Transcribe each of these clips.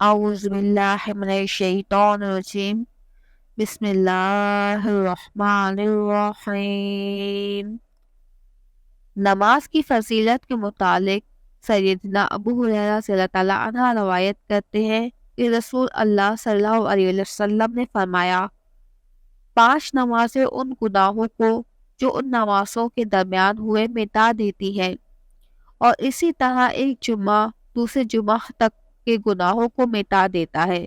اعوذ باللہ من الشیطان الرجیم بسم اللہ الرحمن الرحیم۔ نماز کی فضیلت کے متعلق سیدنا ابو ہریرہ رضی اللہ تعالیٰ عنہ روایت کرتے ہیں کہ رسول اللہ صلی اللہ علیہ وسلم نے فرمایا، 5 نمازیں ان گناہوں کو جو ان نمازوں کے درمیان ہوئے مٹا دیتی ہیں، اور اسی طرح ایک جمعہ دوسرے جمعہ تک کے گناہوں کو مٹا دیتا ہے،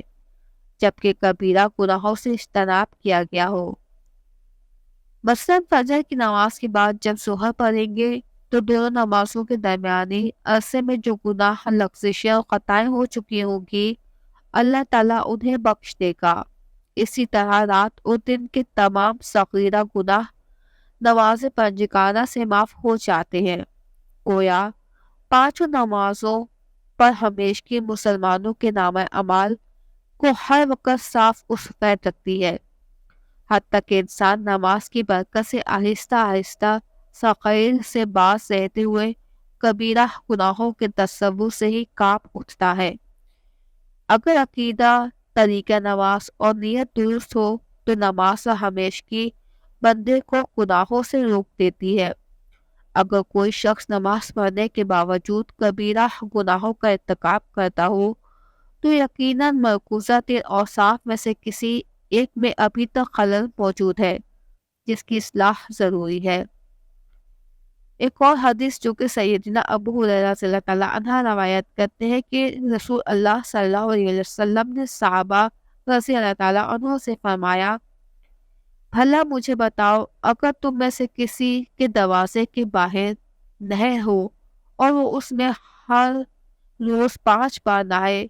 جبکہ کبیرہ گناہوں سے اجتناب کیا گیا ہو۔ مثلاً فجر کی نماز کے بعد جب ظہر پڑھیں گے تو دونوں نمازوں کے درمیانی عرصے میں جو گناہ لغزشیں اور خطائیں ہو چکی ہوں گی، اللہ تعالیٰ انہیں بخش دے گا۔ اسی طرح رات اور دن کے تمام صغیرہ گناہ نماز پنجگانہ سے معاف ہو جاتے ہیں۔ گویا 5 نمازوں پر ہمیشگی مسلمانوں کے نامہ اعمال کو ہر وقت صاف و سفید رکھتی ہے، حتیٰ کہ انسان نماز کی برکت سے آہستہ آہستہ ثقائل سے باز رہتے ہوئے کبیرہ گناہوں کے تصور سے ہی کانپ اٹھتا ہے۔ اگر عقیدہ، طریقہ نماز اور نیت درست ہو تو نماز ہمیشگی بندے کو گناہوں سے روک دیتی ہے۔ اگر کوئی شخص نماز پڑھنے کے باوجود کبیرہ گناہوں کا ارتکاب کرتا ہو تو یقیناً مرکوزہ 3 اوصاف میں سے کسی ایک میں ابھی تک خلل موجود ہے، جس کی اصلاح ضروری ہے۔ ایک اور حدیث جو کہ سیدنا ابو ہریرہ رضی اللہ تعالیٰ عنہ روایت کرتے ہیں کہ رسول اللہ صلی اللہ علیہ وسلم نے صحابہ رضی اللہ تعالیٰ عنہ سے فرمایا، بھلا مجھے بتاؤ، اگر تم میں سے کسی کے دروازے کے باہر نہر ہو اور وہ اس میں ہر روز 5 بار نہائے،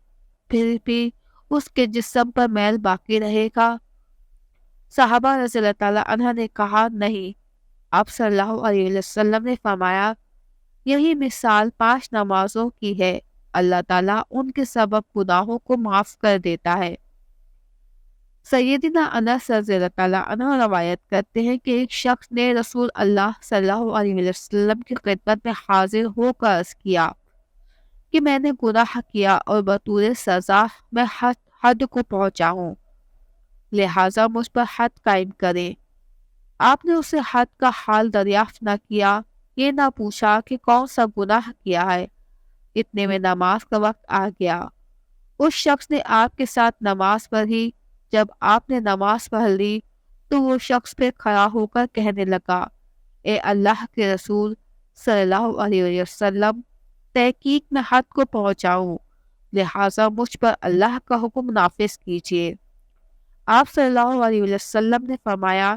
پھر بھی اس کے جسم پر میل باقی رہے گا؟ صحابہ رضی اللہ تعالیٰ عنہ نے کہا، نہیں۔ آپ صلی اللہ علیہ وسلم نے فرمایا، یہی مثال 5 نمازوں کی ہے، اللہ تعالیٰ ان کے سبب گناہوں کو معاف کر دیتا ہے۔ سیدنا انس رضی اللہ تعالیٰ عنہ روایت کرتے ہیں کہ ایک شخص نے رسول اللہ صلی اللہ علیہ وسلم کی خدمت میں حاضر ہو کر عرض کیا کہ میں نے گناہ کیا اور بطور سزا میں حد کو پہنچا ہوں، لہٰذا مجھ پر حد قائم کریں۔ آپ نے اسے حد کا حال دریافت نہ کیا، یہ نہ پوچھا کہ کون سا گناہ کیا ہے۔ اتنے میں نماز کا وقت آ گیا۔ اس شخص نے آپ کے ساتھ نماز پڑھی۔ جب آپ نے نماز پڑھ لی تو وہ شخص پھر کھڑا ہو کر کہنے لگا، اے اللہ کے رسول صلی اللہ علیہ وسلم، تحقیق میں حد کو پہنچا ہوں، لہٰذا مجھ پر اللہ کا حکم نافذ کیجیے۔ آپ صلی اللہ علیہ وسلم نے فرمایا،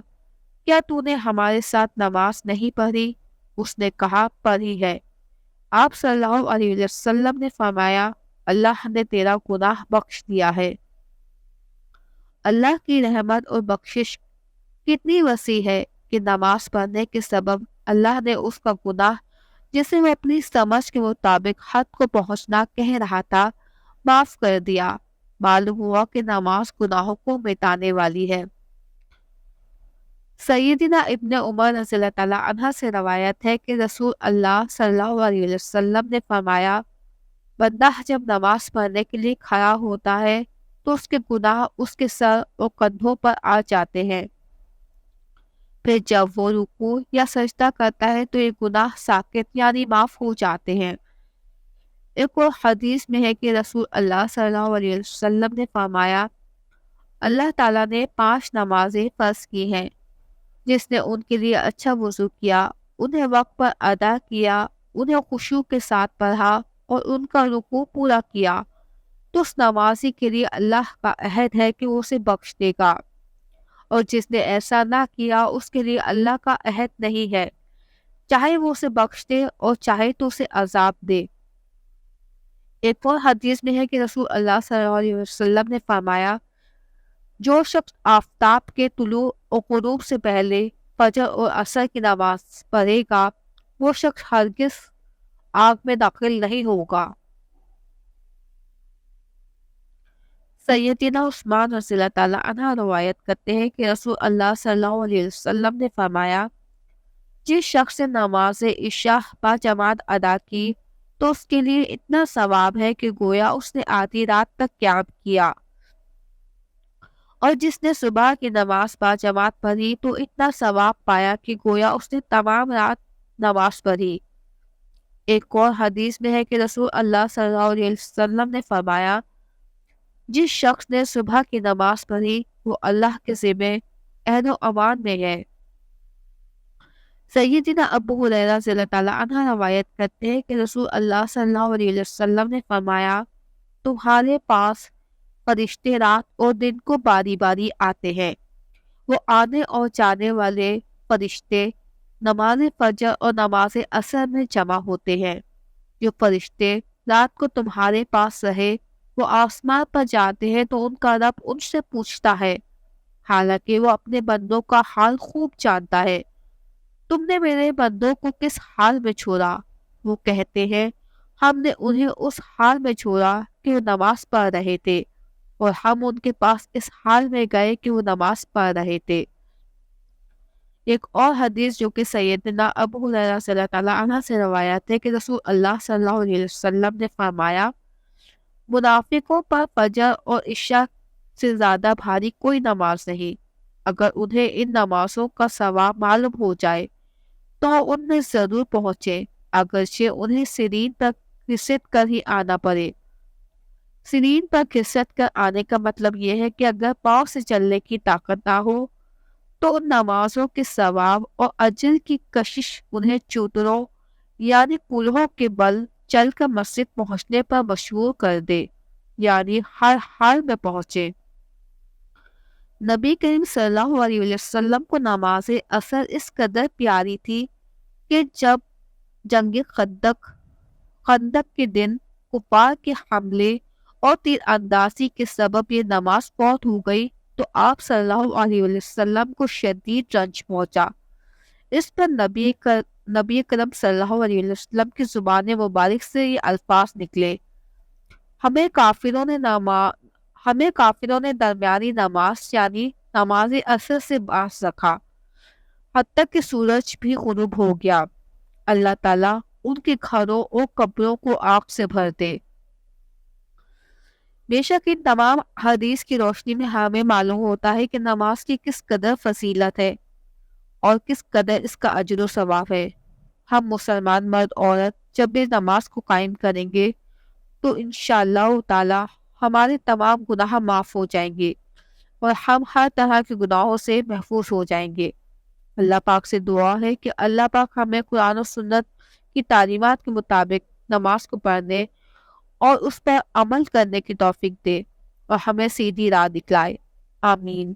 کیا تو نے ہمارے ساتھ نماز نہیں پڑھی؟ اس نے کہا، پڑھی ہے۔ آپ صلی اللہ علیہ وسلم نے فرمایا، اللہ نے تیرا گناہ بخش دیا ہے۔ اللہ کی رحمت اور بخشش کتنی وسیع ہے کہ نماز پڑھنے کے سبب اللہ نے اس کا گناہ، جسے وہ اپنی سمجھ کے مطابق حد کو پہنچنا کہہ رہا تھا، معاف کر دیا۔ معلوم ہوا کہ نماز گناہوں کو مٹانے والی ہے۔ سیدنا ابن عمر رضی اللہ تعالیٰ عنہ سے روایت ہے کہ رسول اللہ صلی اللہ علیہ وسلم نے فرمایا، بندہ جب نماز پڑھنے کے لیے کھڑا ہوتا ہے تو اس کے گناہ اس کے سر اور کندھوں پر آ جاتے ہیں، پھر جب وہ رکوع یا سجدہ کرتا ہے تو یہ گناہ ساقط یعنی معاف ہو جاتے ہیں۔ ایک اور حدیث میں ہے کہ رسول اللہ صلی اللہ علیہ وسلم نے فرمایا، اللہ تعالیٰ نے 5 نمازیں فرض کی ہیں، جس نے ان کے لیے اچھا وضو کیا، انہیں وقت پر ادا کیا، انہیں خشوع کے ساتھ پڑھا اور ان کا رکوع پورا کیا، تو اس نمازی کے لیے اللہ کا عہد ہے کہ وہ اسے بخش دے گا، اور جس نے ایسا نہ کیا اس کے لیے اللہ کا عہد نہیں ہے، چاہے وہ اسے بخش دے اور چاہے تو اسے عذاب دے۔ ایک اور حدیث میں ہے کہ رسول اللہ صلی اللہ علیہ وسلم نے فرمایا، جو شخص آفتاب کے طلوع اور غروب سے پہلے فجر اور عصر کی نماز پڑھے گا، وہ شخص ہرگز آگ میں داخل نہیں ہوگا۔ سیدنا عثمان رضی اللہ تعالیٰ عنہ روایت کرتے ہیں کہ رسول اللہ صلی اللہ علیہ وسلم نے فرمایا، جس شخص نے نماز عشاء با جماعت ادا کی تو اس کے لیے اتنا ثواب ہے کہ گویا اس نے آدھی رات تک قیام کیا، اور جس نے صبح کی نماز با جماعت پڑھی تو اتنا ثواب پایا کہ گویا اس نے تمام رات نماز پڑھی۔ ایک اور حدیث میں ہے کہ رسول اللہ صلی اللہ علیہ وسلم نے فرمایا، جس شخص نے صبح کی نماز پڑھی وہ اللہ کے ذمہ امن و امان میں ہے۔ سیدنا ابو ہریرہ رضی اللہ تعالیٰ عنہ روایت کرتے ہیں کہ رسول اللہ صلی اللہ علیہ وسلم نے فرمایا، تمہارے پاس فرشتے رات اور دن کو باری باری آتے ہیں۔ وہ آنے اور جانے والے فرشتے نماز فجر اور نماز عصر میں جمع ہوتے ہیں۔ جو فرشتے رات کو تمہارے پاس رہے وہ آسمان پر جاتے ہیں تو ان کا رب ان سے پوچھتا ہے، حالانکہ وہ اپنے بندوں کا حال خوب جانتا ہے، تم نے میرے بندوں کو کس حال میں چھوڑا؟ وہ کہتے ہیں، ہم نے انہیں اس حال میں چھوڑا کہ وہ نماز پڑھ رہے تھے، اور ہم ان کے پاس اس حال میں گئے کہ وہ نماز پڑھ رہے تھے۔ ایک اور حدیث جو کہ سیدنا ابو ہریرہ صلی اللہ تعالیٰ عنہ سے روایت ہے کہ رسول اللہ صلی اللہ علیہ وسلم نے فرمایا، منافقوں پر فجر اور عشاء سے زیادہ بھاری کوئی نماز نہیں۔ اگر انہیں ان نمازوں کا ثواب معلوم ہو جائے تو ان میں ضرور پہنچے، اگرچہ انہیں سرین پر گھسٹ کر ہی آنا پڑے۔ سرین پر گھسٹ کر آنے کا مطلب یہ ہے کہ اگر پاؤں سے چلنے کی طاقت نہ ہو تو ان نمازوں کے ثواب اور اجر کی کشش انہیں چوتروں یعنی کولہوں کے بل چل کر مسجد پہنچنے پر مشہور کر دے، یعنی ہر حال میں پہنچے۔ نبی کریم صلی اللہ علیہ وسلم کو نماز عصر اس قدر پیاری تھی کہ جب جنگ خندق کے دن کفار کے حملے اور تیر اندازی کے سبب یہ نماز فوت ہو گئی تو آپ صلی اللہ علیہ وسلم کو شدید رنج پہنچا۔ اس پر نبی کرم صلی اللہ علیہ وسلم کی زبان مبارک سے یہ الفاظ نکلے، ہمیں کافروں نے درمیانی نماز یعنی نماز عصر سے باز رکھا حتیٰ کہ سورج بھی غروب ہو گیا۔ اللہ تعالیٰ ان کے گھروں اور قبروں کو آگ سے بھر دے۔ بے شک ان تمام حدیث کی روشنی میں ہمیں معلوم ہوتا ہے کہ نماز کی کس قدر فضیلت ہے اور کس قدر اس کا اجر و ثواب ہے۔ ہم مسلمان مرد عورت جب بھی نماز کو قائم کریں گے تو انشاءاللہ تعالی ہمارے تمام گناہ معاف ہو جائیں گے اور ہم ہر طرح کے گناہوں سے محفوظ ہو جائیں گے۔ اللہ پاک سے دعا ہے کہ اللہ پاک ہمیں قرآن و سنت کی تعلیمات کے مطابق نماز کو پڑھنے اور اس پر عمل کرنے کی توفیق دے اور ہمیں سیدھی راہ دکھلائے۔ آمین۔